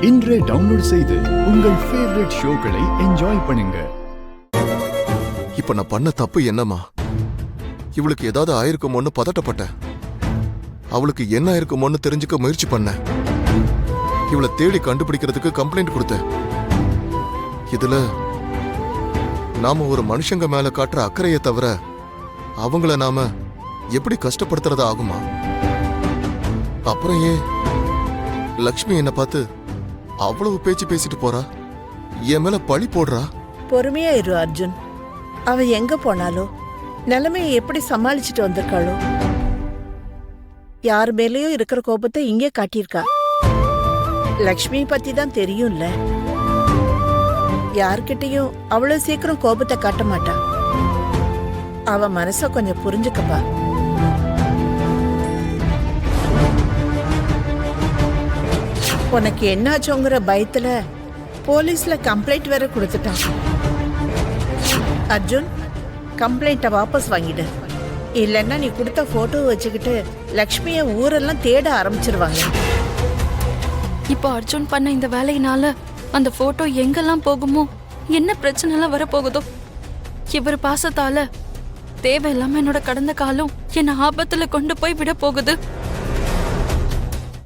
இன்றே டவுன்லோட் செய்து உங்கள் ஃபேவரட் ஷோக்களை என்ஜாய் பண்ணுங்க. இப்ப நான் பண்ண தப்பு என்னமா? இவளுக்கு ஏதாவது ஆயிருக்குமோன்னு பதட்டப்பட்டேன். அவளுக்கு என்ன ஆயிருக்குமோன்னு தெரிஞ்சுக்க முயற்சி பண்ணேன். இவளை தேடி கண்டுபிடிக்கிறதுக்கு கம்ப்ளைண்ட் கொடுத்தேன். இதுல நாம ஒரு மனுஷங்க மேல காட்டுற அக்கறையை தவிர அவங்கள நாம எப்படி கஷ்டப்படுத்துறது ஆகுமா? அப்புறம் ஏன் லக்ஷ்மி என்ன பார்த்து அவ்வளவு பேச்சு பேசிட்டு போறா? என் மேல பழி போடுறா. பொறுமையா இரு அர்ஜுன். அவ எங்க போனாலோ நிலைமையை எப்படி சமாளிச்சுட்டு வந்திருக்காளோ? யார் மேலேயும் இருக்கிற கோபத்தை இங்கே காட்டியிருக்கா. லக்ஷ்மி பத்தி தான் தெரியும்ல. யார்கிட்டயும் அவ்வளவு சீக்கிரம் கோபத்தை காட்ட மாட்டா. அவ மனச கொஞ்சம் புரிஞ்சுக்கப்பா. உனக்கு என்னாச்சோங்கிற பயத்துல போலீஸ்ல கம்ப்ளைண்ட் வேற கொடுத்துட்டான். அர்ஜுன், கம்ப்ளைண்ட்டை வாபஸ் வாங்கிடு. இல்லைன்னா நீ கொடுத்த போட்டோ வச்சுக்கிட்டு லக்ஷ்மிய ஊரெல்லாம் தேட ஆரம்பிச்சிருவாங்க. இப்போ அர்ஜுன் பண்ண இந்த வேலையினால அந்த போட்டோ எங்கெல்லாம் போகுமோ, என்ன பிரச்சனை எல்லாம் வரப்போகுதோ. இவர் பாசத்தால தேவையில்லாம என்னோட கடந்த காலம் என்ன ஆபத்துல கொண்டு போய் விட போகுது.